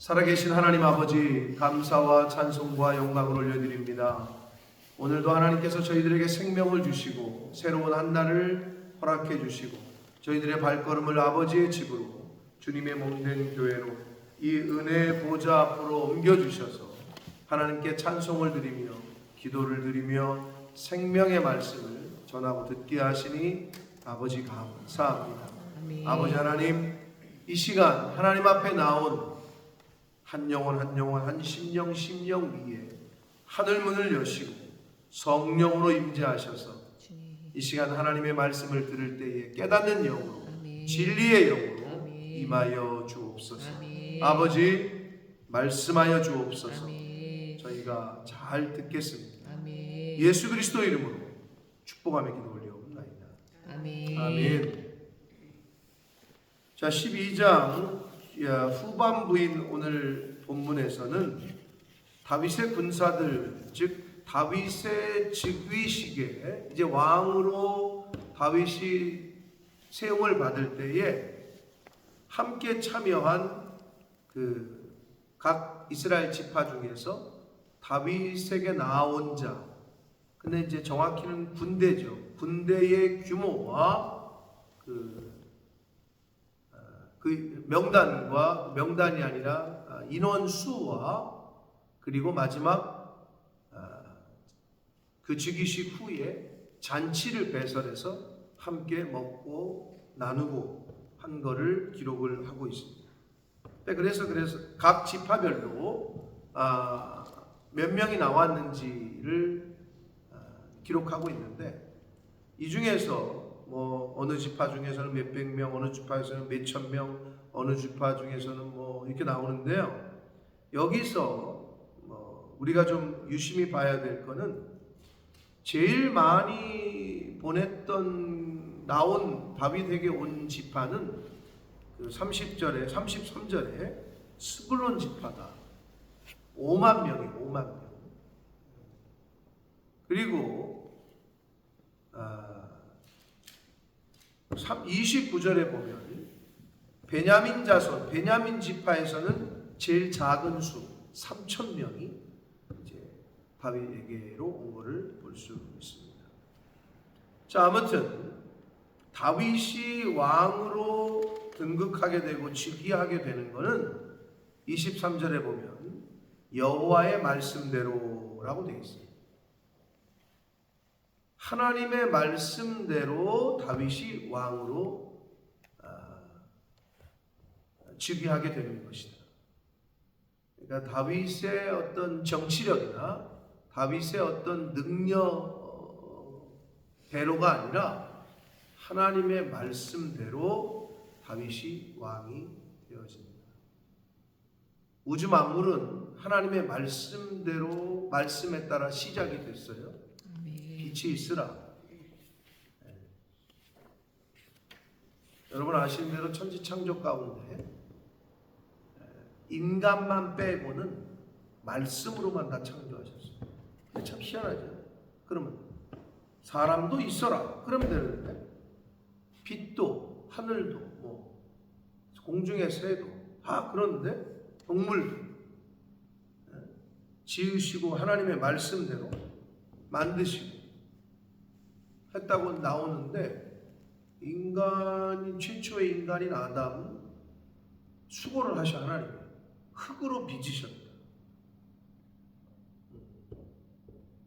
살아계신 하나님 아버지, 감사와 찬송과 영광을 올려드립니다. 오늘도 하나님께서 저희들에게 생명을 주시고 새로운 한 날을 허락해 주시고 저희들의 발걸음을 아버지의 집으로, 주님의 몸된 교회로 이 은혜의 보좌 앞으로 옮겨주셔서 하나님께 찬송을 드리며 기도를 드리며 생명의 말씀을 전하고 듣게 하시니 아버지 감사합니다. 아멘. 아버지 하나님, 이 시간 하나님 앞에 나온 한 영혼 한 영혼, 한 심령 심령 위에 하늘문을 여시고 성령으로 임재하셔서 이 시간 하나님의 말씀을 들을 때에 깨닫는 영으로, 아멘. 진리의 영으로 아멘. 임하여 주옵소서. 아멘. 아버지, 말씀하여 주옵소서. 아멘. 저희가 잘 듣겠습니다. 아멘. 예수 그리스도 이름으로 축복하며 기도 올려옵나이다. 아멘. 아멘. 자, 12장 후반부인 오늘 본문에서는 다윗의 군사들, 즉 다윗의 즉위 시기에 이제 왕으로 다윗이 세움을 받을 때에 함께 참여한 그 각 이스라엘 지파 중에서 다윗에게 나아온 자, 근데 이제 정확히는 군대죠. 군대의 규모와 그 명단이 아니라 인원수와 그리고 마지막 그 즉위식 후에 잔치를 배설해서 함께 먹고 나누고 한 거를 기록을 하고 있습니다. 그래서 각 지파별로 몇 명이 나왔는지를 기록하고 있는데, 이 중에서 뭐 어느 지파 중에서는 몇백 명, 어느 지파에서는 몇천 명, 어느 지파 중에서는 뭐 이렇게 나오는데요. 여기서 우리가 좀 유심히 봐야 될 거는 제일 많이 나온 다윗에게 온 지파는 그 33절에 스불론 지파다. 5만 명이에요. 5만 명. 그리고 29절에 보면 베냐민 자손, 베냐민 지파에서는 제일 작은 수 3,000명이 이제 다윗에게로 온 것을 볼 수 있습니다. 자, 아무튼 다윗이 왕으로 등극하게 되고 즉위하게 되는 것은 23절에 보면 여호와의 말씀대로라고 되어 있습니다. 하나님의 말씀대로 다윗이 왕으로 즉위하게 되는 것이다. 그러니까 다윗의 어떤 정치력이나 다윗의 어떤 능력대로가 아니라 하나님의 말씀대로 다윗이 왕이 되어집니다. 우주 만물은 하나님의 말씀대로, 말씀에 따라 시작이 됐어요. 빛이 있으라. 여러분 아시는 대로 천지창조 가운데 인간만 빼고는 말씀으로만 다 창조하셨어요. 참 희한하죠. 그러면 사람도 있어라 그러면 되는데, 빛도 하늘도 뭐 공중의 새도 다 그런데, 동물도 지으시고 하나님의 말씀대로 만드시고 했다고 나오는데, 최초의 인간인 아담은 수고를 하셔. 하나님이 흙으로 빚으셨다.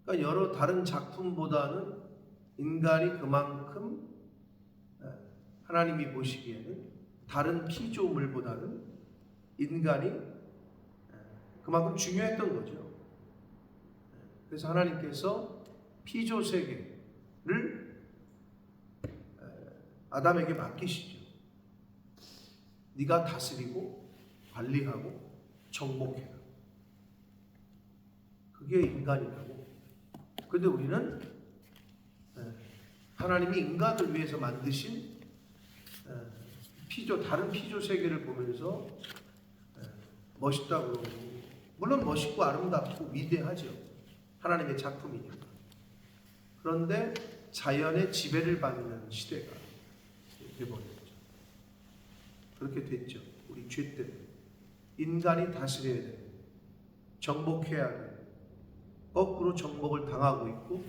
그러니까 여러 다른 작품보다는 인간이 그만큼 하나님이 보시기에는 다른 피조물보다는 인간이 그만큼 중요했던 거죠. 그래서 하나님께서 피조 세계를 아담에게 맡기시죠. 네가 다스리고 관리하고 정복해라. 그게 인간이라고. 그런데 우리는 하나님이 인간을 위해서 만드신 다른 피조 세계를 보면서 멋있다고 그러고, 물론 멋있고 아름답고 위대하죠. 하나님의 작품이니까. 그런데 자연의 지배를 받는 시대가 되어버렸죠. 그렇게 됐죠. 우리 죄 때문에. 인간이 다스려야 돼요. 정복해야 돼요. 거꾸로 정복을 당하고 있고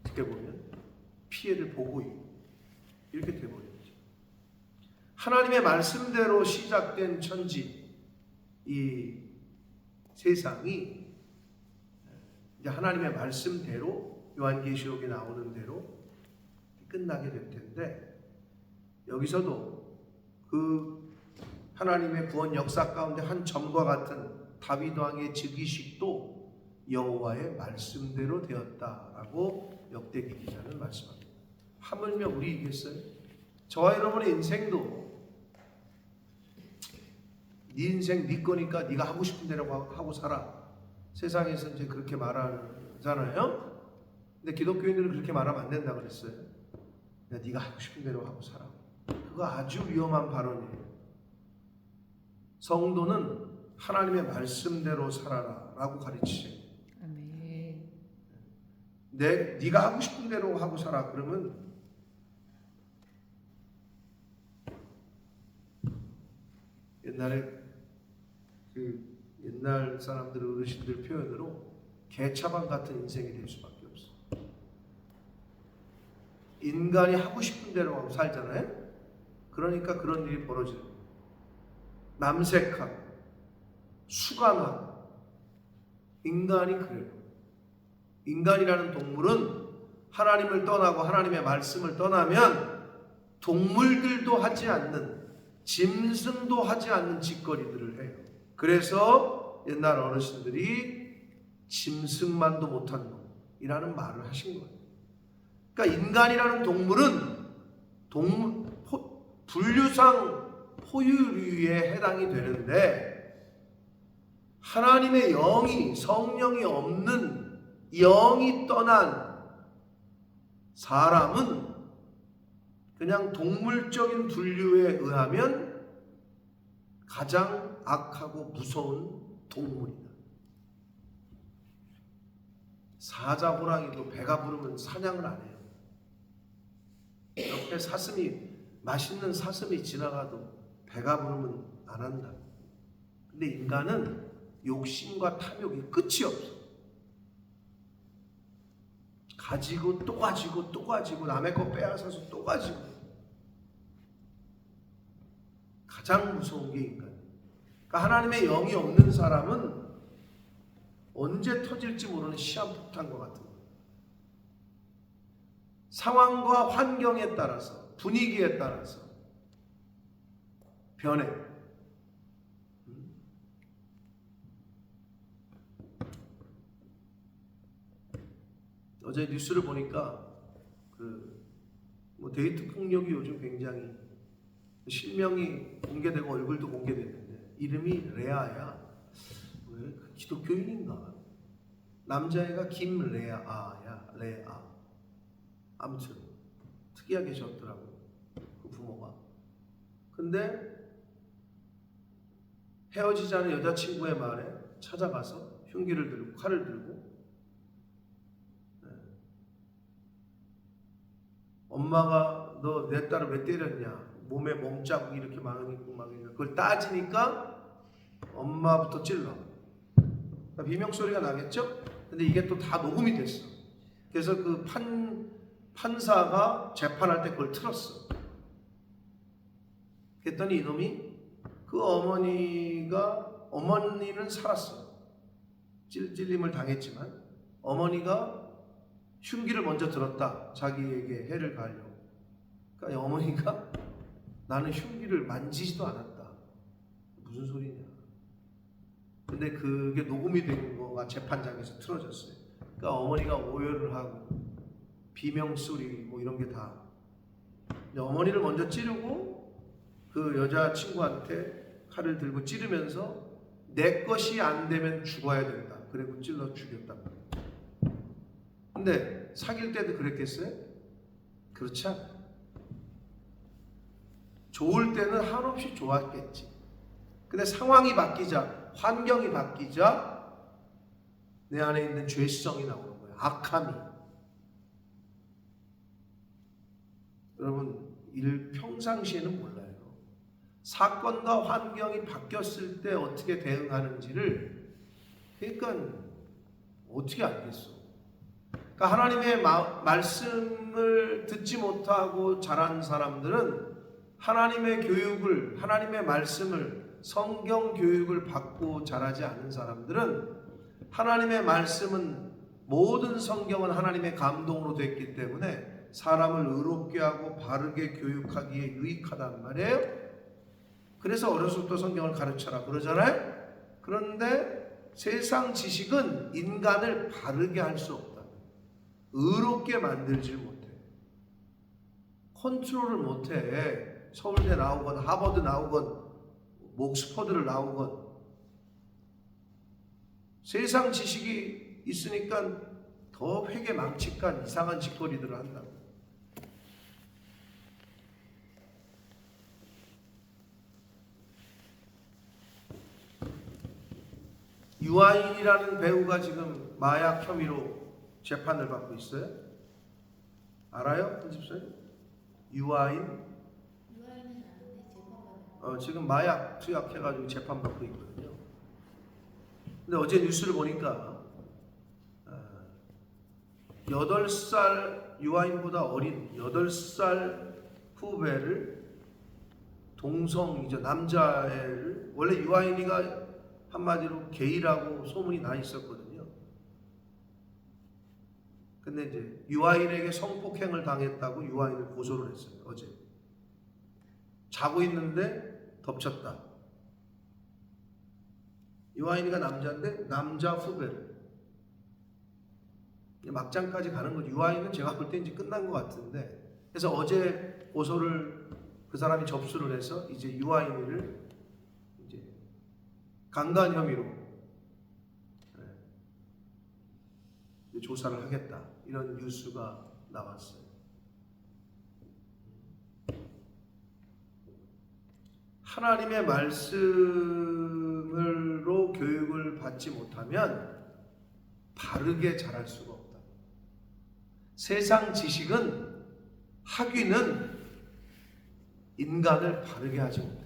어떻게 보면 피해를 보고 있고 이렇게 돼버렸죠. 하나님의 말씀대로 시작된 천지, 이 세상이 이제 하나님의 말씀대로 요한계시록에 나오는 대로 끝나게 될 텐데, 여기서도 그 하나님의 구원 역사 가운데 한 점과 같은 다윗 왕의 즉위식도 여호와의 말씀대로 되었다라고 역대기 기자는 말씀합니다. 하물며 우리이겠어요? 저와 여러분의 인생도 네 인생 네 거니까 네가 하고 싶은 대로 하고 살아. 세상에서 이제 그렇게 말하잖아요. 근데 기독교인들은 그렇게 말하면 안 된다 그랬어요. 네가 하고 싶은 대로 하고 살아. 그거 아주 위험한 발언이에요. 성도는 하나님의 말씀대로 살아라 라고 가르치세요. 네가 하고 싶은 대로 하고 살아. 그러면 옛날 사람들 어르신들 표현으로 개차반 같은 인생이 될 수밖에 없어. 인간이 하고 싶은 대로 하고 살잖아요. 그러니까 그런 일이 벌어지는 거예요. 남색하고 수감하고. 인간이 그래요. 인간이라는 동물은 하나님을 떠나고 하나님의 말씀을 떠나면 동물들도 하지 않는, 짐승도 하지 않는 짓거리들을 해요. 그래서 옛날 어르신들이 짐승만도 못한 놈이라는 말을 하신 거예요. 그러니까 인간이라는 동물은 분류상 포유류에 해당이 되는데, 하나님의 영이, 성령이 없는 영이 떠난 사람은 그냥 동물적인 분류에 의하면 가장 악하고 무서운 동물이다. 사자, 호랑이도 배가 부르면 사냥을 안 해요. 옆에 맛있는 사슴이 지나가도 배가 부르면 안 한다. 근데 인간은 욕심과 탐욕이 끝이 없어. 가지고 또 가지고 또 가지고, 남의 거 빼앗아서 또 가지고. 가장 무서운 게 인간. 그러니까 하나님의 영이 없는 사람은 언제 터질지 모르는 시한폭탄과 같은 거예요. 상황과 환경에 따라서, 분위기에 따라서 변해. 어제 뉴스를 보니까 데이트 폭력이 요즘 굉장히, 실명이 공개되고 얼굴도 공개됐는데 이름이 레아야. 왜? 기독교인인가? 남자애가 김레아야. 레아. 아무튼 특이하게 졌더라고, 그 부모가. 근데 헤어지자는 여자친구의 말에 찾아가서 흉기를 들고 칼을 들고, 엄마가 너 내 딸을 왜 때렸냐, 몸에 몸자국이 이렇게 많으니까 그걸 따지니까 엄마부터 찔러. 그러니까 비명소리가 나겠죠? 근데 이게 또 다 녹음이 됐어. 그래서 그 판사가 재판할 때 그걸 틀었어. 그랬더니 이놈이, 그 어머니는 살았어. 찔림을 당했지만 어머니가 흉기를 먼저 들었다. 자기에게 해를 가하려고. 그러니까 어머니가 나는 흉기를 만지지도 않았다. 무슨 소리냐. 근데 그게 녹음이 된 거가 재판장에서 틀어졌어요. 그러니까 어머니가 오열을 하고 비명소리 이런 게 다. 어머니를 먼저 찌르고 그 여자친구한테 칼을 들고 찌르면서 내 것이 안 되면 죽어야 된다. 그리고 찔러 죽였다. 근데 사귈 때도 그랬겠어요? 그렇지 않아요. 좋을 때는 한없이 좋았겠지. 근데 상황이 바뀌자, 환경이 바뀌자 내 안에 있는 죄성이 나오는 거예요. 악함이. 여러분, 평상시에는 몰라요. 사건과 환경이 바뀌었을 때 어떻게 대응하는지를 그러니까 어떻게 알겠어? 그러니까 하나님의 말씀을 듣지 못하고 자란 사람들은 하나님의 교육을, 하나님의 말씀을, 성경 교육을 받고 자라지 않은 사람들은 하나님의 말씀은, 모든 성경은 하나님의 감동으로 됐기 때문에 사람을 의롭게 하고 바르게 교육하기에 유익하단 말이에요. 그래서 어려서부터 성경을 가르쳐라 그러잖아요. 그런데 세상 지식은 인간을 바르게 할 수 없다. 의롭게 만들지 못해. 컨트롤을 못해. 서울대 나오건 하버드 나오건 옥스퍼드를 나오건 세상 지식이 있으니까 더 회개망측한 이상한 짓거리들을 한다고. 유아인이라는 배우가 지금 마약 혐의로 재판을 받고 있어요. 알아요? 편집소님? 유아인? 유아인은 아는데 재판받아요. 지금 마약 투약해가지고 재판받고 있거든요. 근데 어제 뉴스를 보니까 8살, 유아인보다 어린 8살 후배를, 동성이죠, 남자애를, 원래 유아인이가 한마디로 게이라고 소문이 나 있었거든요. 근데 이제 유아인에게 성폭행을 당했다고 유아인을 고소를 했어요. 어제 자고 있는데 덮쳤다. 유아인이가 남자인데 남자 후배를, 막장까지 가는 거죠. 유아인은 제가 볼 때 이제 끝난 것 같은데, 그래서 어제 고소를 그 사람이 접수를 해서 이제 유아인이를 이제 강간 혐의로 조사를 하겠다, 이런 뉴스가 나왔어요. 하나님의 말씀으로 교육을 받지 못하면 바르게 자랄 수가 없다. 세상 지식은, 학위는 인간을 바르게 하지 못해.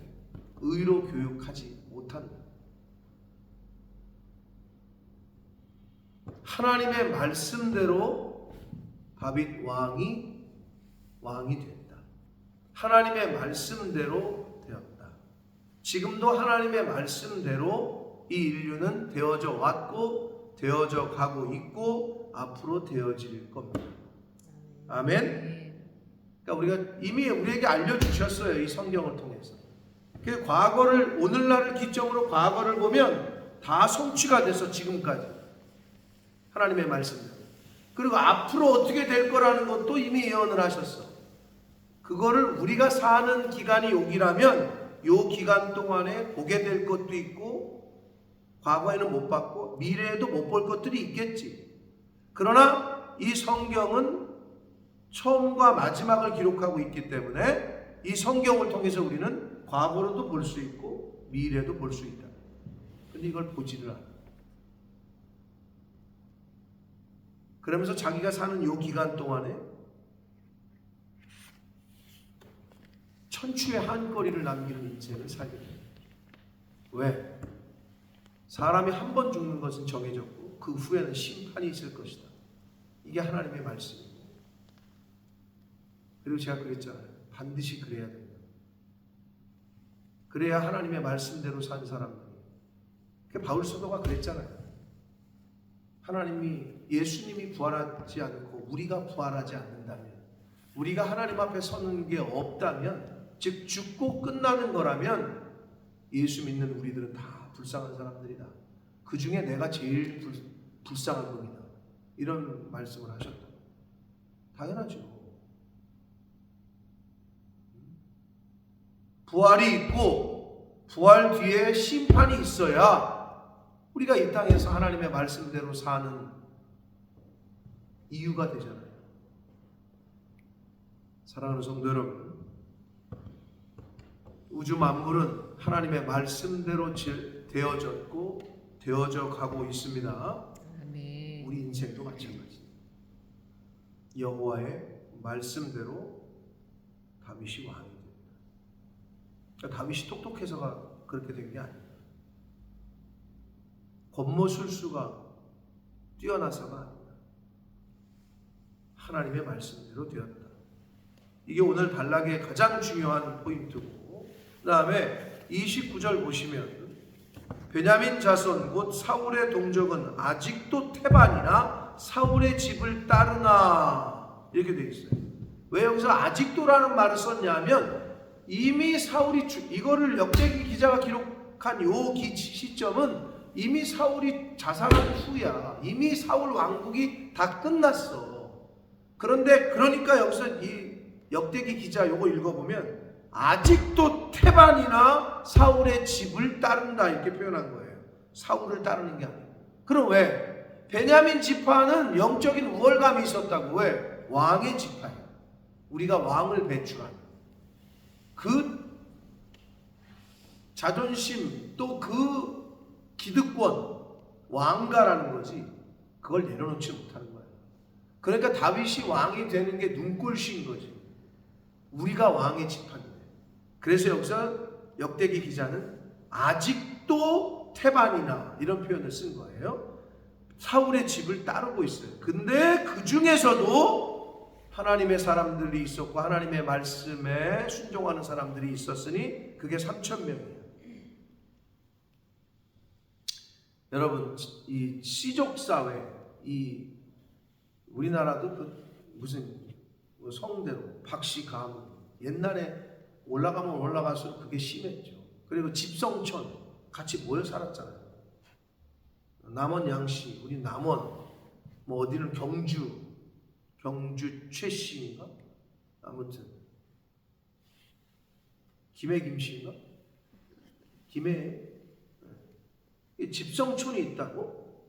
의로 교육하지 못한다. 하나님의 말씀대로 다윗 왕이 됐다. 하나님의 말씀대로 되었다. 지금도 하나님의 말씀대로 이 인류는 되어져 왔고 되어져 가고 있고 앞으로 되어질 겁니다. 아멘. 그러니까 우리가 이미 우리에게 알려주셨어요. 이 성경을 통해서. 그 과거를, 오늘날을 기점으로 과거를 보면 다 성취가 돼서 지금까지 하나님의 말씀대로. 그리고 앞으로 어떻게 될 거라는 것도 이미 예언을 하셨어. 그거를 우리가 사는 기간이 여기라면 요 기간 동안에 보게 될 것도 있고, 과거에는 못 봤고 미래에도 못 볼 것들이 있겠지. 그러나 이 성경은 처음과 마지막을 기록하고 있기 때문에 이 성경을 통해서 우리는 과거로도 볼 수 있고 미래도 볼 수 있다. 근데 이걸 보지를 않아. 그러면서 자기가 사는 요 기간 동안에 천추의 한거리를 남기는 인생을 살게 됩니다. 왜? 사람이 한 번 죽는 것은 정해졌고 그 후에는 심판이 있을 것이다. 이게 하나님의 말씀입니다. 그리고 제가 그랬잖아요. 반드시 그래야 된다. 그래야 하나님의 말씀대로 산 사람들이. 그 바울 사도가 그랬잖아요. 하나님이, 예수님이 부활하지 않고 우리가 부활하지 않는다면, 우리가 하나님 앞에 서는 게 없다면, 즉 죽고 끝나는 거라면 예수 믿는 우리들은 다 불쌍한 사람들이다. 그 중에 내가 제일 불쌍한 놈이다. 이런 말씀을 하셨다. 당연하죠. 부활이 있고 부활 뒤에 심판이 있어야 우리가 이 땅에서 하나님의 말씀대로 사는 이유가 되잖아요. 사랑하는 성도 여러분, 우주 만물은 하나님의 말씀대로 되어졌고 되어져 가고 있습니다. 아멘. 우리 인생도 마찬가지입니다. 여호와의 말씀대로 다윗이 왕이 됩니다. 그러니까 다윗이 똑똑해서가 그렇게 된 게 아니에요. 권모술수가 뛰어나서가 아니다. 하나님의 말씀대로 되었다. 이게 오늘 단락의 가장 중요한 포인트고, 그 다음에 29절 보시면 베냐민 자손 곧 사울의 동족은 아직도 태반이나 사울의 집을 따르나 이렇게 되어 있어요. 왜 여기서 아직도라는 말을 썼냐면 이미 사울이 이거를 역대기 기자가 기록한 요 시점은 이미 사울이 자살한 후야. 이미 사울 왕국이 다 끝났어. 그런데 그러니까 여기서 이 역대기 기자 요거 읽어보면 아직도 태반이나 사울의 집을 따른다 이렇게 표현한 거예요. 사울을 따르는 게 아니에요. 그럼 왜? 베냐민 지파는 영적인 우월감이 있었다고. 왜? 왕의 지파예요. 우리가 왕을 배출하는 그 자존심 또 그 기득권 왕가라는 거지 그걸 내려놓지 못하는 거예요. 그러니까 다윗이 왕이 되는 게 눈꼴시인 거지. 우리가 왕의 지파인데. 그래서 여기서 역대기 기자는 아직도 태반이나 이런 표현을 쓴 거예요. 사울의 집을 따르고 있어요. 근데 그 중에서도 하나님의 사람들이 있었고 하나님의 말씀에 순종하는 사람들이 있었으니 그게 3,000명이에요. 여러분, 이 시족사회, 이 우리나라도 그 무슨 성대로 박씨 가문 옛날에 올라가면 올라갈수록 그게 심했죠. 그리고 집성촌 같이 모여 살았잖아요. 남원 양씨, 우리 남원, 뭐 어디는 경주 최씨인가? 아무튼 김해 김씨인가? 김해 집성촌이 있다고?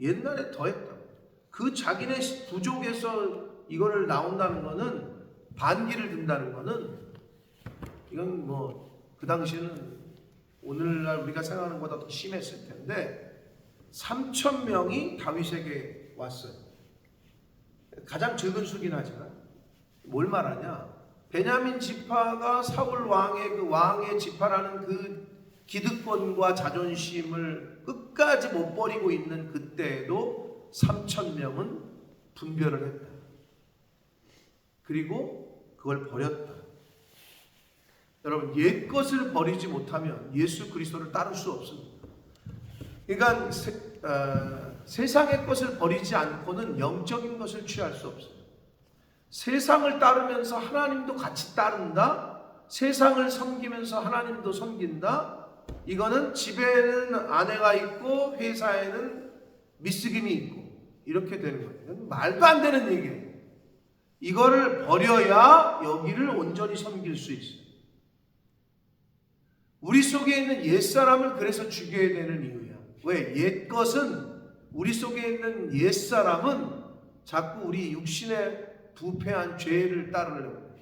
옛날에 더 했다고. 그 자기네 부족에서 이거를 나온다는 거는 반기를 든다는 거는 이건 뭐 그 당시에는 오늘날 우리가 생각하는 것보다 더 심했을 텐데 3,000명이 다윗에게 왔어요. 가장 적은 수긴 하지만 뭘 말하냐? 베냐민 지파가 사울 왕의 그 왕의 지파라는 그 기득권과 자존심을 끝까지 못 버리고 있는 그때에도 3,000명은 분별을 했다. 그리고 그걸 버렸다. 여러분, 옛 것을 버리지 못하면 예수 그리스도를 따를 수 없습니다. 그러니까 세상의 것을 버리지 않고는 영적인 것을 취할 수 없어요. 세상을 따르면서 하나님도 같이 따른다. 세상을 섬기면서 하나님도 섬긴다. 이거는 집에는 아내가 있고 회사에는 미스김이 있고 이렇게 되는 거예요. 말도 안 되는 얘기예요. 이거를 버려야 여기를 온전히 섬길 수 있어요. 우리 속에 있는 옛사람을 그래서 죽여야 되는 이유야. 왜? 옛것은 우리 속에 있는 옛사람은 자꾸 우리 육신의 부패한 죄를 따르려고 해요.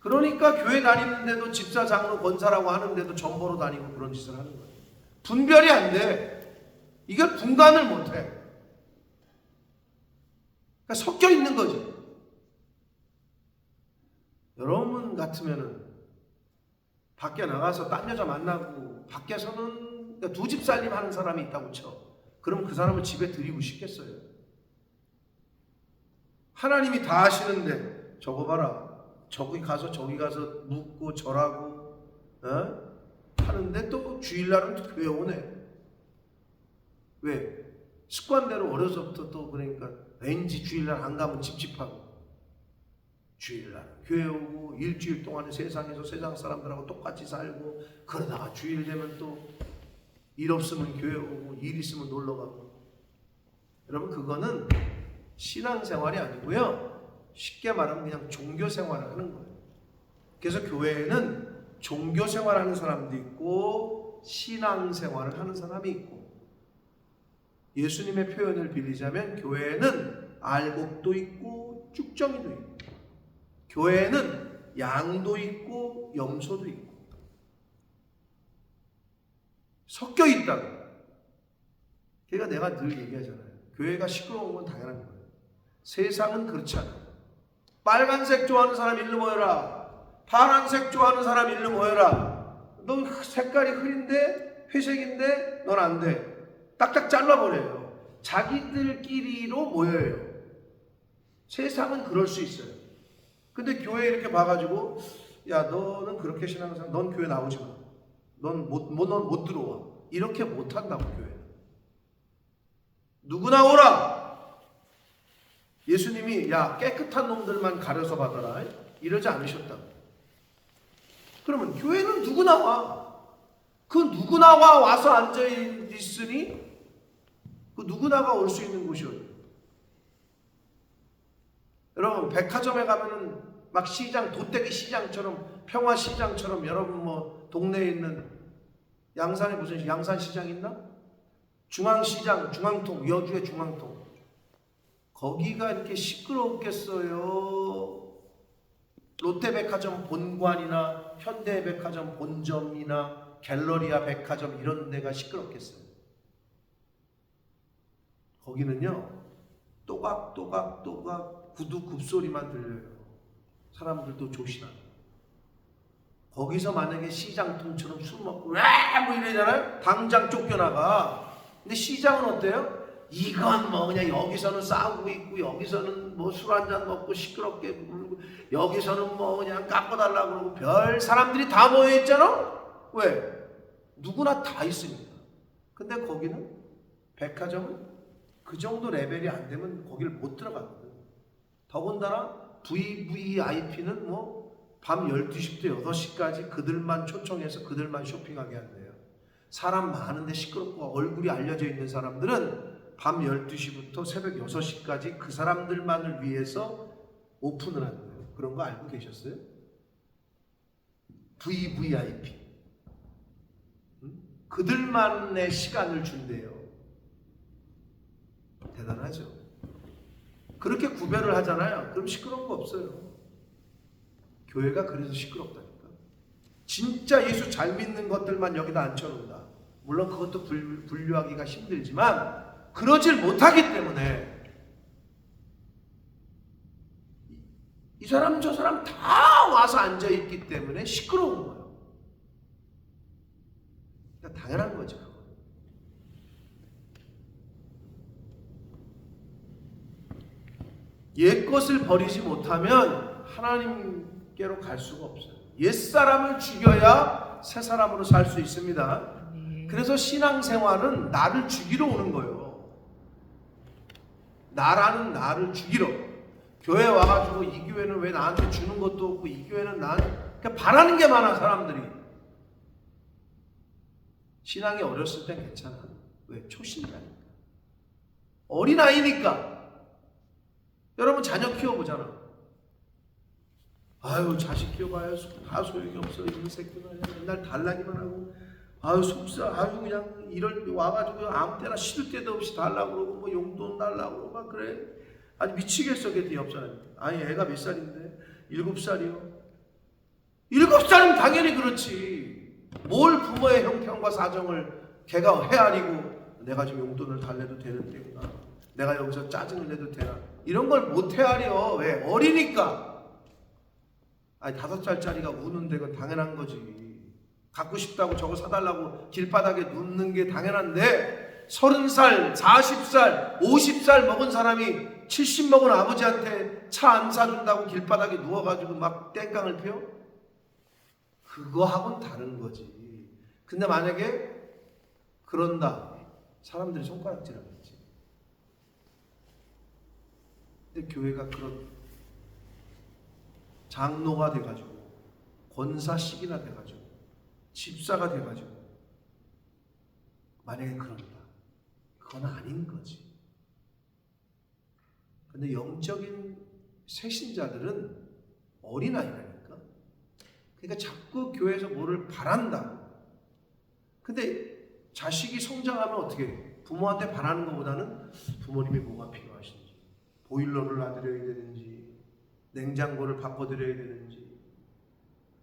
그러니까 교회 다니는데도 집사, 장로, 권사라고 하는데도 전보로 다니고 그런 짓을 하는 거예요. 분별이 안 돼. 이걸 분간을 못 해. 그러니까 섞여 있는 거지. 여러분 같으면은 밖에 나가서 딴 여자 만나고 밖에서는 그러니까 두 집 살림 하는 사람이 있다고 쳐. 그럼 그 사람을 집에 들이고 싶겠어요? 하나님이 다 하시는데 저거 봐라. 저기 가서 묻고 절하고 하는데 또 주일날은 또 교회 오네. 왜? 습관대로 어려서부터 또 그러니까 왠지 주일날 안 가면 찝찝하고 주일날 교회 오고 일주일 동안에 세상에서 세상 사람들하고 똑같이 살고 그러다가 주일 되면 또 일 없으면 교회 오고 일 있으면 놀러 가고. 여러분, 그거는 신앙생활이 아니고요. 쉽게 말하면 그냥 종교생활을 하는 거예요. 그래서 교회에는 종교생활하는 사람도 있고 신앙생활을 하는 사람이 있고, 예수님의 표현을 빌리자면 교회에는 알곡도 있고 쭉정이도 있고, 교회에는 양도 있고 염소도 있고 섞여 있다고. 그러니까 내가 늘 얘기하잖아요. 교회가 시끄러운 건 당연한 거예요. 세상은 그렇지 않아요. 빨간색 좋아하는 사람 일로 모여라. 파란색 좋아하는 사람 일로 모여라. 너 색깔이 흐린데 회색인데 넌 안 돼. 딱딱 잘라버려요. 자기들끼리로 모여요. 세상은 그럴 수 있어요. 근데 교회 이렇게 봐가지고 야 너는 그렇게 신앙생활 넌 교회 나오지 마. 넌 못 들어와. 이렇게 못한다고 교회는. 누구나 오라. 예수님이 야 깨끗한 놈들만 가려서 받아라 이러지 않으셨다. 그러면 교회는 누구나 와. 그 누구나가 와서 앉아 있으니 그 누구나가 올 수 있는 곳이 어디예요? 여러분 백화점에 가면은 막 시장 도떼기 시장처럼 평화시장처럼 여러분 뭐 동네에 있는 양산에 무슨 양산시장 있나? 중앙시장 중앙통 여주의 중앙통 거기가 이렇게 시끄럽겠어요? 롯데백화점 본관이나 현대백화점 본점이나 갤러리아 백화점 이런 데가 시끄럽겠어요? 거기는요 또각또각 구두 굽소리만 들려요. 사람들도 조신하고. 거기서 만약에 시장통처럼 술 먹고 뭐 이러잖아요. 당장 쫓겨나가. 근데 시장은 어때요? 이건 뭐 그냥 여기서는 싸우고 있고 여기서는 뭐 술 한잔 먹고 시끄럽게 부르고 여기서는 뭐 그냥 깎아달라고 그러고 별 사람들이 다 모여있잖아. 왜? 누구나 다 있으니까. 근데 거기는 백화점은 그 정도 레벨이 안 되면 거기를 못 들어가거든. 더군다나 VVIP는 뭐 밤 12시부터 6시까지 그들만 초청해서 그들만 쇼핑하게 한대요. 사람 많은데 시끄럽고 얼굴이 알려져 있는 사람들은 밤 12시부터 새벽 6시까지 그 사람들만을 위해서 오픈을 한대요. 그런 거 알고 계셨어요? VVIP. 그들만의 시간을 준대요. 대단하죠. 그렇게 구별을 하잖아요. 그럼 시끄러운 거 없어요. 교회가 그래서 시끄럽다니까. 진짜 예수 잘 믿는 것들만 여기다 앉혀놓는다. 물론 그것도 분류하기가 힘들지만 그러질 못하기 때문에 이 사람 저 사람 다 와서 앉아있기 때문에 시끄러운 거예요. 그러니까 당연한 거죠. 옛것을 버리지 못하면 하나님께로 갈 수가 없어요. 옛사람을 죽여야 새사람으로 살 수 있습니다. 그래서 신앙생활은 나를 죽이러 오는 거예요. 나라는 나를 죽이러. 교회 와가지고 이 교회는 왜 나한테 주는 것도 없고 이 교회는 그냥 바라는 게 많아 사람들이. 신앙이 어렸을 땐 괜찮아. 왜? 초신이라니까. 어린아이니까. 여러분 자녀 키워보잖아. 아유 자식 키워봐야 다 소용이 없어. 이 새끼는 맨날 달라기만 하고 아유 속사 아유 그냥 이럴 때 와가지고 아무 때나 시도 때도 없이 달라고 그러고 뭐 용돈 달라고 그러고 막 그래. 아니 미치겠어. 걔 옆 사람이. 아니 애가 몇 살인데? 7살이요. 7살이면 당연히 그렇지. 뭘 부모의 형편과 사정을 걔가 헤아리고 내가 지금 용돈을 달래도 되는 때구나. 내가 여기서 짜증을 내도 되나. 이런 걸 못 헤아려. 왜? 어리니까. 아니 5살짜리가 우는데 그건 당연한 거지. 갖고 싶다고 저거 사달라고 길바닥에 눕는 게 당연한데 30살, 40살, 50살 먹은 사람이 70 먹은 아버지한테 차 안 사준다고 길바닥에 누워가지고 막 땡깡을 피워? 그거하고는 다른 거지. 근데 만약에 그런다. 사람들이 손가락질하겠지. 근데 교회가 그런 장로가 돼가지고 권사식이나 돼가지고 집사가 돼가지고 만약에 그런다. 그건 아닌 거지. 근데 영적인 새신자들은 어린아이라니까. 그러니까 자꾸 교회에서 뭐를 바란다. 근데 자식이 성장하면 어떻게 해? 부모한테 바라는 것보다는 부모님이 뭐가 필요하신지, 보일러를 놔드려야 되는지, 냉장고를 바꿔드려야 되는지,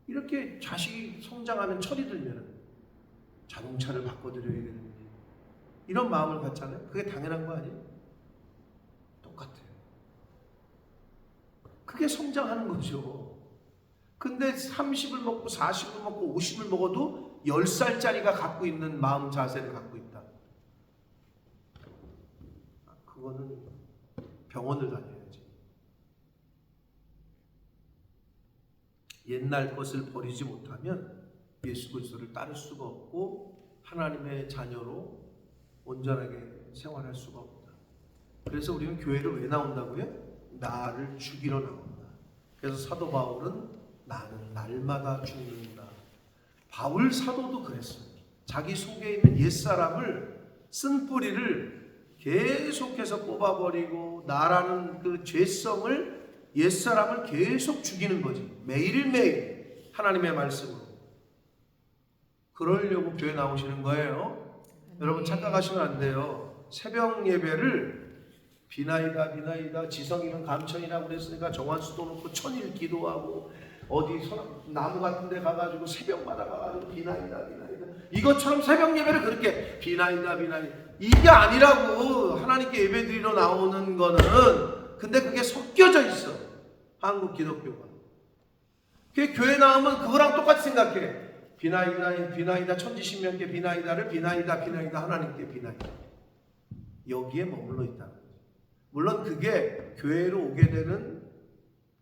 이렇게 자식이 성장하면 철이 들면 자동차를 바꿔드려야 되는지, 이런 마음을 갖잖아요. 그게 당연한 거 아니에요? 똑같아요. 그게 성장하는 거죠. 근데 30을 먹고 40을 먹고 50을 먹어도 10살짜리가 갖고 있는 마음 자세를 갖고 있다. 그거는 병원을 다녀야지. 옛날 것을 버리지 못하면 예수 그리스도를 따를 수가 없고 하나님의 자녀로 온전하게 생활할 수가 없다. 그래서 우리는 교회를 왜 나온다고요? 나를 죽이러 나온다. 그래서 사도 바울은 나는 날마다 죽는다. 바울 사도도 그랬어요. 자기 속에 있는 옛사람을 쓴 뿌리를 계속해서 뽑아버리고 나라는 그 죄성을 옛사람을 계속 죽이는 거지. 매일매일 하나님의 말씀으로. 그러려고 교회 나오시는 거예요. 여러분 착각하시면 안 돼요. 새벽 예배를 비나이다 지성이면 감천이라고 그랬으니까 정한수도 놓고 천일 기도하고 어디 나무 같은 데 가가지고 새벽마다 가가지고 비나이다 이것처럼 새벽 예배를 그렇게 비나이다 이게 아니라고. 하나님께 예배 드리러 나오는 거는 근데 그게 섞여져 있어. 한국 기독교가. 그 교회 나오면 그거랑 똑같이 생각해. 비나이다 천지신명께 비나이다를 비나이다 하나님께 비나이다. 여기에 머물러 있다. 물론 그게 교회로 오게 되는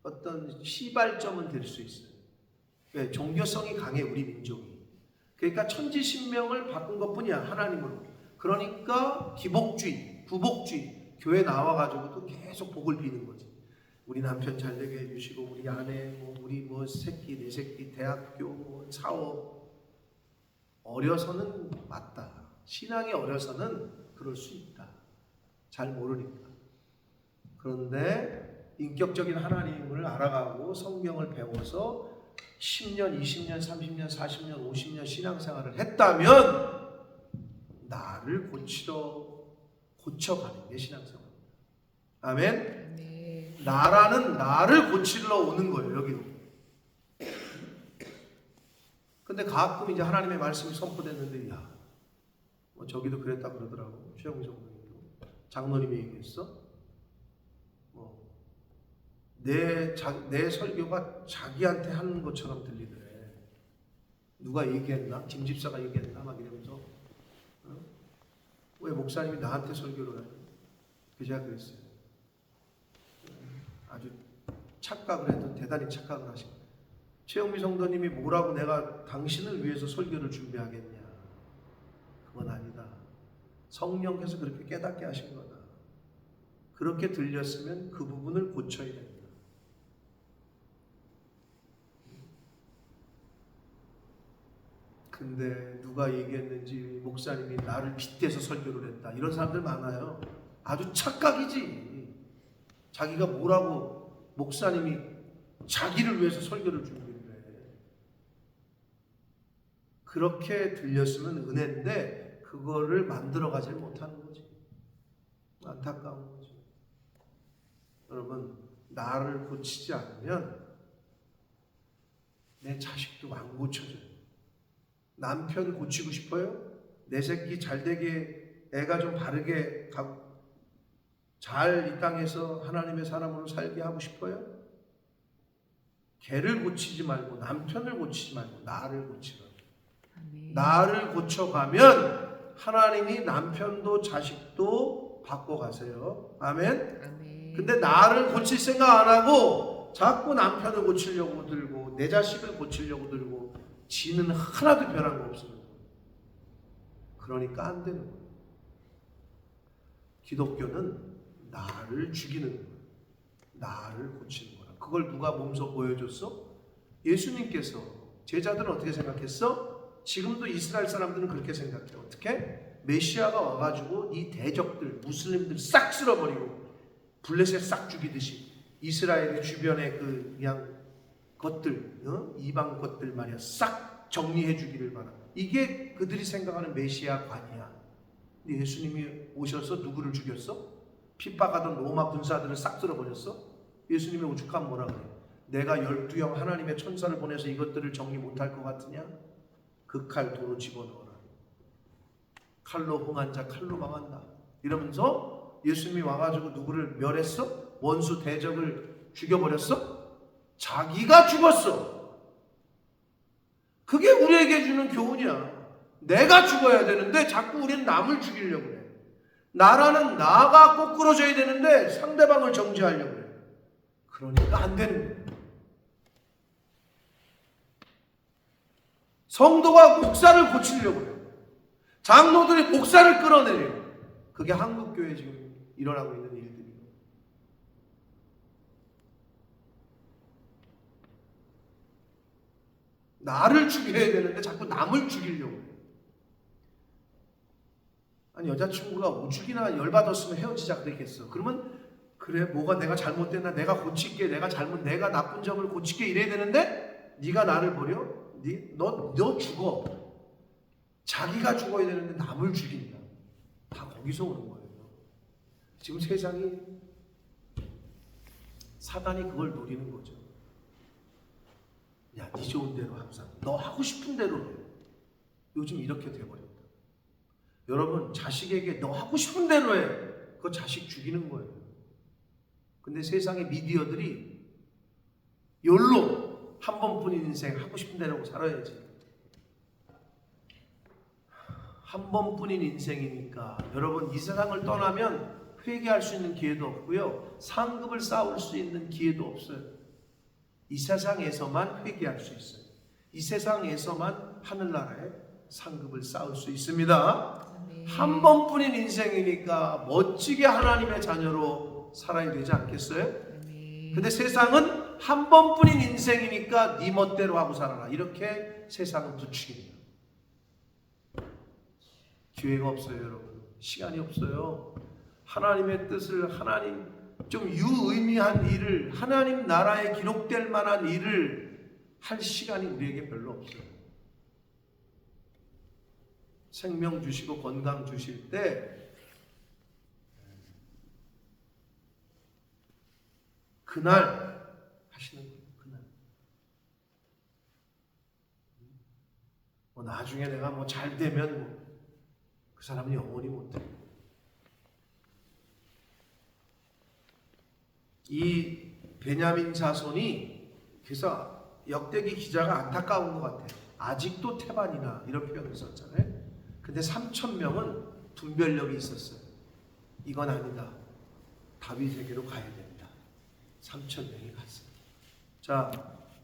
어떤 시발점은 될 수 있어요. 왜? 종교성이 강해 우리 민족이. 그러니까 천지신명을 바꾼 것뿐이야 하나님으로. 그러니까 기복주의, 부복주의. 교회 나와가지고도 계속 복을 비는 거지. 우리 남편 잘 되게 해주시고 우리 아내, 우리 새끼, 내 새끼, 대학교, 사업. 어려서는 맞다. 신앙이 어려서는 그럴 수 있다. 잘 모르니까. 그런데 인격적인 하나님을 알아가고 성경을 배워서 10년, 20년, 30년, 40년, 50년 신앙생활을 했다면 나를 고쳐가는 게 신앙생활입니다. 아멘? 네. 나라는 나를 고치러 오는 거예요. 여기로. 근데 가끔 이제 하나님의 말씀이 선포됐는데 저기도 그랬다 그러더라고. 최영미 장로님도. 장로님이 얘기했어. 내 설교가 자기한테 하는 것처럼 들리더래. 누가 얘기했나? 김 집사가 얘기했나? 막 이러면서 왜 목사님이 나한테 설교를 해? 제가 그랬어요. 아주 착각을 해도 대단히 착각을 하신 거예요. 최영미 성도님이 뭐라고 내가 당신을 위해서 설교를 준비하겠냐? 그건 아니다. 성령께서 그렇게 깨닫게 하신 거다. 그렇게 들렸으면 그 부분을 고쳐야 된다. 근데 누가 얘기했는지 목사님이 나를 빗대서 설교를 했다. 이런 사람들 많아요. 아주 착각이지. 자기가 뭐라고 목사님이 자기를 위해서 설교를 준비를 해. 그렇게 들렸으면 은혜인데 그거를 만들어가지 못하는 거지. 안타까운 거지. 여러분, 나를 고치지 않으면 내 자식도 안 고쳐져요. 남편 고치고 싶어요? 내 새끼 잘되게 애가 좀 바르게 잘 이 땅에서 하나님의 사람으로 살게 하고 싶어요? 걔를 고치지 말고 남편을 고치지 말고 나를 고치라. 나를 고쳐가면 하나님이 남편도 자식도 바꿔가세요. 아멘? 아멘. 근데 나를 고칠 생각 안 하고 자꾸 남편을 고치려고 들고 내 자식을 고치려고 들고 지는 하나도 변한 거 없습니다. 그러니까 안 되는 거예요. 기독교는 나를 죽이는 거예요. 나를 고치는 거라. 그걸 누가 몸소 보여줬어? 예수님께서. 제자들은 어떻게 생각했어? 지금도 이스라엘 사람들은 그렇게 생각해요. 어떻게? 메시아가 와가지고 이 대적들, 무슬림들 싹 쓸어버리고 블레셋 싹 죽이듯이 이스라엘의 주변에 그 그냥 것들, 이방 것들 말이야, 싹 정리해 주기를 바라. 이게 그들이 생각하는 메시아관이야. 근데 예수님이 오셔서 누구를 죽였어? 핍박하던 로마 군사들을 싹 쓸어버렸어? 예수님의 오죽하면 뭐라 그래? 내가 12형 하나님의 천사를 보내서 이것들을 정리 못할 것 같으냐? 그 칼 도로 집어넣어라. 칼로 흥한 자 칼로 망한다. 이러면서 예수님이 와가지고 누구를 멸했어? 원수 대적을 죽여버렸어? 자기가 죽었어. 그게 우리에게 주는 교훈이야. 내가 죽어야 되는데 자꾸 우리는 남을 죽이려고 그래. 나라는 나가 꼬꾸러져야 되는데 상대방을 정죄하려고 그래. 그러니까 안 되는 거야. 성도가 목사를 고치려고 해요. 장로들이 목사를 끌어내려고. 그게 한국교회에 지금 일어나고 있는 일들이에요. 나를 죽여야 되는데 자꾸 남을 죽이려고 해요. 아니 여자친구가 오죽이나 열받았으면 헤어지자 그랬겠어. 그러면 그래 뭐가 내가 잘못됐나 내가 고칠게 내가 나쁜 점을 고칠게 이래야 되는데 네가 나를 버려? 너 죽어. 자기가 죽어야 되는데 남을 죽인다. 다 거기서 오는 거예요. 지금 세상이 사단이 그걸 노리는 거죠. 야, 네 좋은 대로 항상 너 하고 싶은 대로 해. 요즘 이렇게 돼버렸다. 여러분 자식에게 너 하고 싶은 대로 해. 그거 자식 죽이는 거예요. 근데 세상의 미디어들이 욜로 한 번뿐인 인생 하고 싶은 대로 살아야지. 한 번뿐인 인생이니까 여러분 이 세상을 떠나면 회개할 수 있는 기회도 없고요. 상급을 쌓을 수 있는 기회도 없어요. 이 세상에서만 회개할 수 있어요. 이 세상에서만 하늘나라에 상급을 쌓을 수 있습니다. 한 번뿐인 인생이니까 멋지게 하나님의 자녀로 살아야 되지 않겠어요? 근데 세상은 한 번뿐인 인생이니까 네 멋대로 하고 살아라. 이렇게 세상은 부추깁니다. 기회가 없어요, 여러분. 시간이 없어요. 하나님의 뜻을 하나님 좀 유의미한 일을 하나님 나라에 기록될 만한 일을 할 시간이 우리에게 별로 없어요. 생명 주시고 건강 주실 때 그날 하시는 거예요. 그날. 나중에 내가 잘 되면 그 사람은 영원히 못해. 이 베냐민 자손이 그래서 역대기 기자가 안타까운 것 같아요. 아직도 태반이나 이런 표현을 썼잖아요. 근데 3,000명은 분별력이 있었어요. 이건 아니다. 다윗에게로 가야 된다. 3,000명이 갔어요. 자,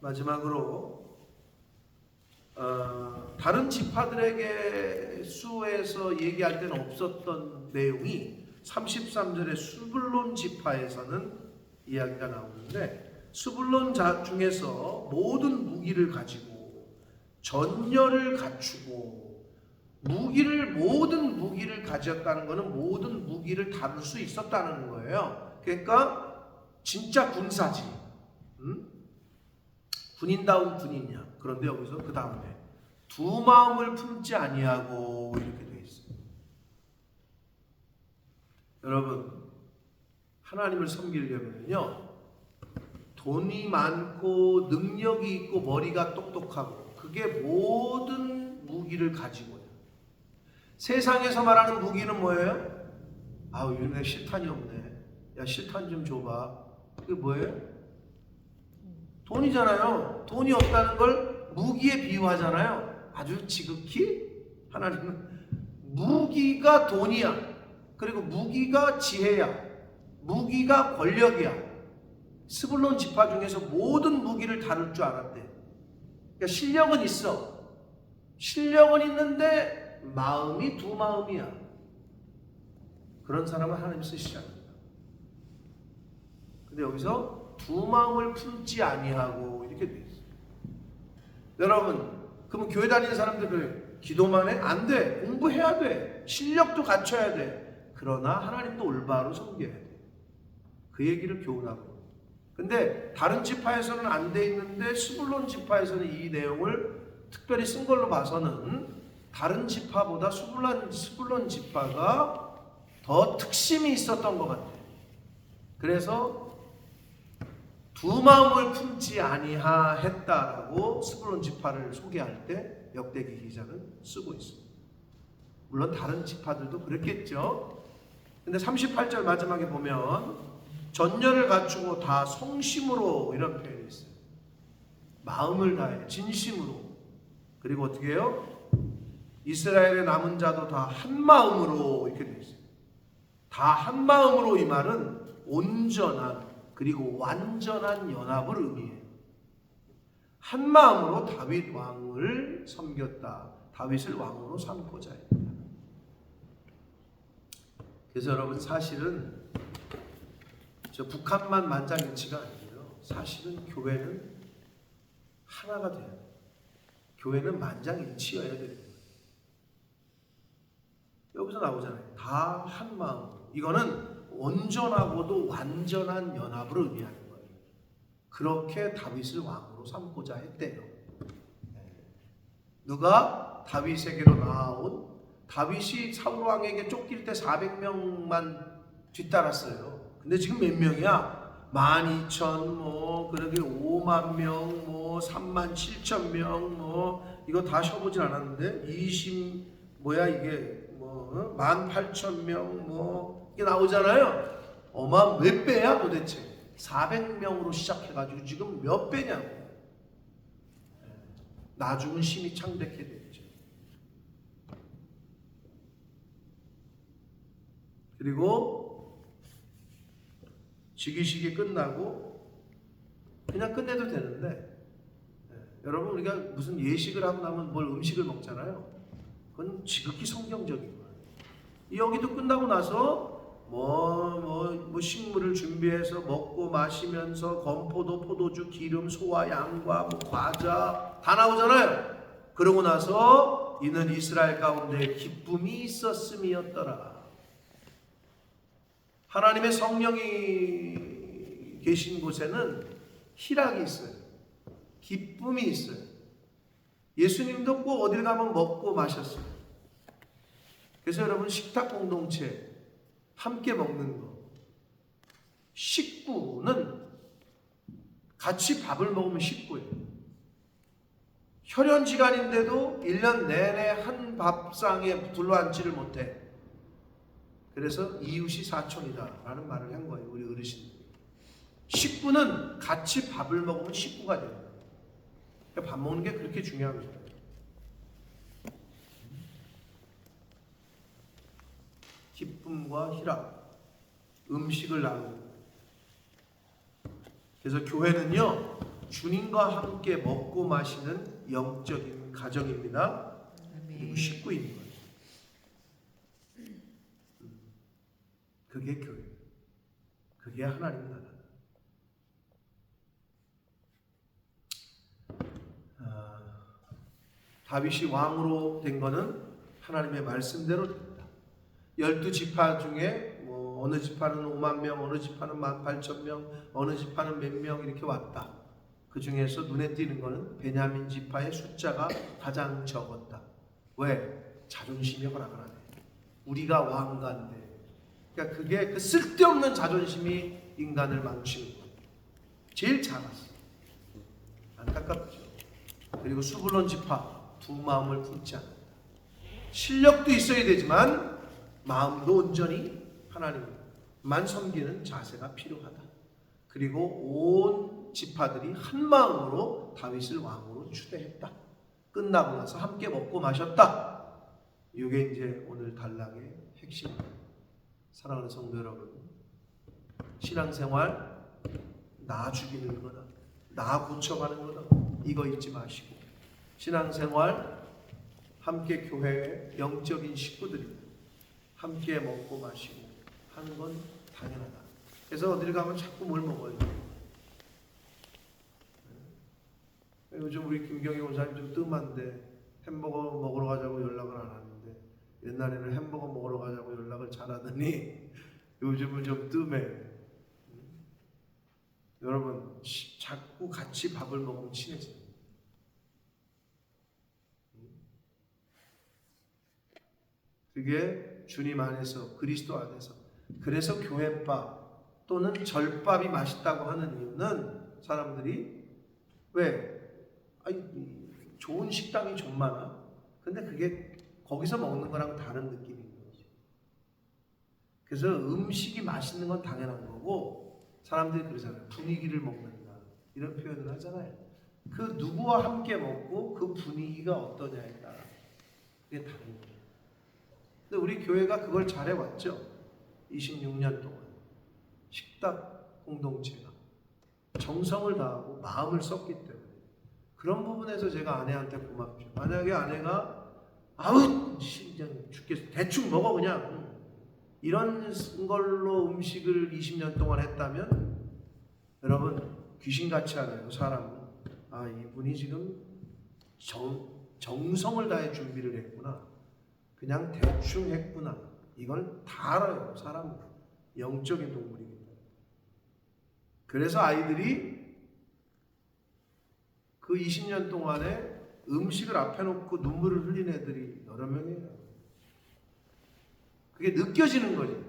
마지막으로 다른 지파들에게 수에서 얘기할 때는 없었던 내용이 33절에 수불론 지파에서는 이야기가 나오는데 수불론 자 중에서 모든 무기를 가지고 전열을 갖추고 모든 무기를 가졌다는 것은 모든 무기를 다룰 수 있었다는 거예요. 그러니까 진짜 군사지. 군인다운 군인이야. 그런데 여기서 그 다음에 두 마음을 품지 아니하고 이렇게 돼 있어요. 여러분 하나님을 섬기려면요 돈이 많고 능력이 있고 머리가 똑똑하고 그게 모든 무기를 가지고요. 세상에서 말하는 무기는 뭐예요? 아우 요즘에 실탄이 없네. 야 실탄 좀 줘봐. 그게 뭐예요? 돈이잖아요. 돈이 없다는 걸 무기에 비유하잖아요. 아주 지극히 하나님은 무기가 돈이야. 그리고 무기가 지혜야. 무기가 권력이야. 스불론 지파 중에서 모든 무기를 다룰 줄 알았대. 그러니까 실력은 있어. 실력은 있는데 마음이 두 마음이야. 그런 사람은 하나님 쓰시지 않는다. 근데 여기서 두 마음을 품지 아니하고 이렇게 돼 있어요. 여러분, 그러면 교회 다니는 사람들 그래요. 기도만 해? 안 돼. 공부해야 돼. 실력도 갖춰야 돼. 그러나 하나님도 올바로 섬겨야 돼. 그 얘기를 교훈하고. 근데 다른 지파에서는 안 돼 있는데 스불론 지파에서는 이 내용을 특별히 쓴 걸로 봐서는 다른 지파보다 스불론 지파가 더 특심이 있었던 것 같아요. 그래서 두 마음을 품지 아니하했다라고 스불론 지파를 소개할 때 역대기 기자는 쓰고 있습니다. 물론 다른 지파들도 그랬겠죠. 근데 38절 마지막에 보면 전열을 갖추고 다 성심으로 이런 표현이 있어요. 마음을 다해 진심으로. 그리고 어떻게 해요? 이스라엘의 남은 자도 다 한 마음으로 이렇게 되어 있어요. 다 한 마음으로 이 말은 온전한 그리고 완전한 연합을 의미해요. 한 마음으로 다윗 왕을 섬겼다. 다윗을 왕으로 삼고자 했다. 그래서 여러분 사실은 저 북한만 만장일치가 아니에요. 사실은 교회는 하나가 돼요. 교회는 만장일치여야 돼요. 여기서 나오잖아요. 다 한 마음. 이거는 온전하고도 완전한 연합을 의미하는 거예요. 그렇게 다윗을 왕으로 삼고자 했대요. 누가 다윗에게로 나아온 다윗이 사울 왕에게 쫓길 때 400명만 뒤따랐어요. 근데 지금 몇 명이야? 12,000 그러게 5만 명 37,000명 이거 다 쉬어보진 않았는데 18,000명 이게 나오잖아요. 몇 배야 도대체? 400명으로 시작해가지고 지금 몇 배냐고. 나중은 심히 창백해 됐죠. 그리고 즉위식이 끝나고 그냥 끝내도 되는데 여러분 우리가 무슨 예식을 하고 나면 뭘 음식을 먹잖아요. 그건 지극히 성경적인 거예요. 여기도 끝나고 나서 식물을 준비해서 먹고 마시면서 건포도, 포도주, 기름, 소와 양과 과자 다 나오잖아요. 그러고 나서 이는 이스라엘 가운데 기쁨이 있었음이었더라. 하나님의 성령이 계신 곳에는 희락이 있어요. 기쁨이 있어요. 예수님도 꼭 어딜 가면 먹고 마셨어요. 그래서 여러분 식탁 공동체 함께 먹는 거. 식구는 같이 밥을 먹으면 식구예요. 혈연지간인데도 1년 내내 한 밥상에 둘러앉지를 못해. 그래서 이웃이 사촌이다라는 말을 한 거예요. 우리 어르신들이. 식구는 같이 밥을 먹으면 식구가 돼요. 그러니까 밥 먹는 게 그렇게 중요한 거예요. 기쁨과 희락, 음식을 나누는. 그래서 교회는요, 주님과 함께 먹고 마시는 영적인 가정입니다. 그리고 식구인 거예요. 그게 교회. 그게 하나님 나라. 다윗이 왕으로 된 거는 하나님의 말씀대로 됩니다. 12지파 중에 어느 지파는 5만 명, 어느 지파는 18,000명, 어느 지파는 몇 명 이렇게 왔다. 그 중에서 눈에 띄는 거는 베냐민 지파의 숫자가 가장 적었다. 왜? 자존심이 허락을 안 해. 우리가 왕가인데. 그러니까 그게 그 쓸데없는 자존심이 인간을 망치는 거예요. 제일 작았어. 안타깝죠. 그리고 수불론 지파 두 마음을 품지 않는다. 실력도 있어야 되지만 마음도 온전히 하나님만 섬기는 자세가 필요하다. 그리고 온 지파들이 한 마음으로 다윗을 왕으로 추대했다. 끝나고 나서 함께 먹고 마셨다. 이게 이제 오늘 단락의 핵심입니다. 사랑하는 성도 여러분, 신앙생활 나 죽이는 거다, 나 고쳐가는 거다, 이거 잊지 마시고 신앙생활 함께 교회의 영적인 식구들이 함께 먹고 마시고 하는 건 당연하다. 그래서 어딜 가면 자꾸 뭘 먹어요. 요즘 우리 김경희 원사님 좀 뜸한데 햄버거 먹으러 가자고 연락을 안 하는데 옛날에는 햄버거 먹으러 가자고 연락을 잘하더니 요즘은 좀 뜸해. 여러분 자꾸 같이 밥을 먹으면 친해져요. 그게 주님 안에서 그리스도 안에서. 그래서 교회밥 또는 절밥이 맛있다고 하는 이유는 사람들이 왜? 좋은 식당이 좀 많아. 근데 그게 거기서 먹는 거랑 다른 느낌인 거지. 그래서 음식이 맛있는 건 당연한 거고 사람들이 그러잖아요. 분위기를 먹는다. 이런 표현을 하잖아요. 그 누구와 함께 먹고 그 분위기가 어떠냐에 따라 그게 다른 거예요. 근데 우리 교회가 그걸 잘해왔죠. 26년 동안. 식탁 공동체가 정성을 다하고 마음을 썼기 때문에 그런 부분에서 제가 아내한테 고맙죠. 만약에 아내가 아우 그냥 죽겠어 대충 먹어 그냥 이런 걸로 음식을 20년 동안 했다면 여러분 귀신같이 알아요. 사람은 아 이분이 지금 정성을 다해 준비를 했구나. 그냥 대충 했구나. 이걸 다 알아요. 사람은 영적인 동물이기 때문에. 그래서 아이들이 그 20년 동안에 음식을 앞에 놓고 눈물을 흘린 애들이 여러 명이에요. 그게 느껴지는 거지.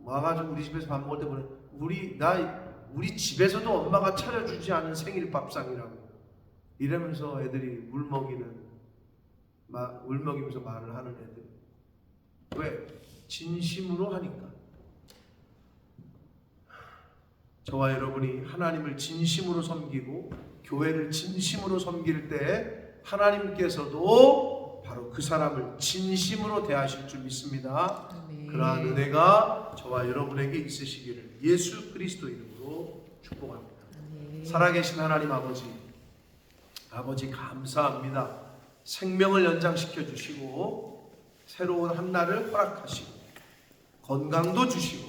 와가지고 우리 집에서 밥 먹을 때 보면 우리 집에서도 엄마가 차려주지 않은 생일 밥상이라고 이러면서 애들이 울먹이면서 말을 하는 애들. 왜? 진심으로 하니까. 저와 여러분이 하나님을 진심으로 섬기고 교회를 진심으로 섬길 때 하나님께서도 바로 그 사람을 진심으로 대하실 줄 믿습니다. 그러한 은혜가 저와 여러분에게 있으시기를 예수 그리스도 이름으로 축복합니다. 살아계신 하나님 아버지 감사합니다. 생명을 연장시켜 주시고 새로운 한 날을 허락하시고 건강도 주시고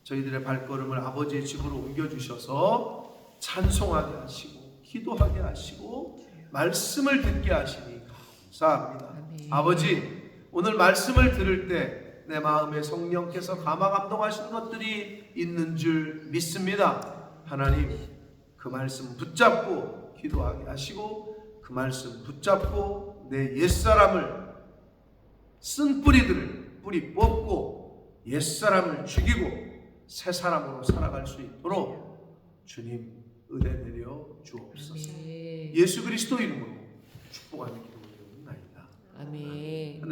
저희들의 발걸음을 아버지의 집으로 옮겨주셔서 찬송하게 하시고 기도하게 하시고 말씀을 듣게 하시니 감사합니다. 아버지 오늘 말씀을 들을 때 내 마음에 성령께서 감화 감동하시는 것들이 있는 줄 믿습니다. 하나님 그 말씀 붙잡고 기도하게 하시고 그 말씀 붙잡고 내 옛사람을 쓴 뿌리들을 뿌리 뽑고 옛사람을 죽이고 새 사람으로 살아갈 수 있도록 주님 은혜 내려 주옵소서. 예수 그리스도 이름으로 축복하는 기도 올려옵나이다. 아멘.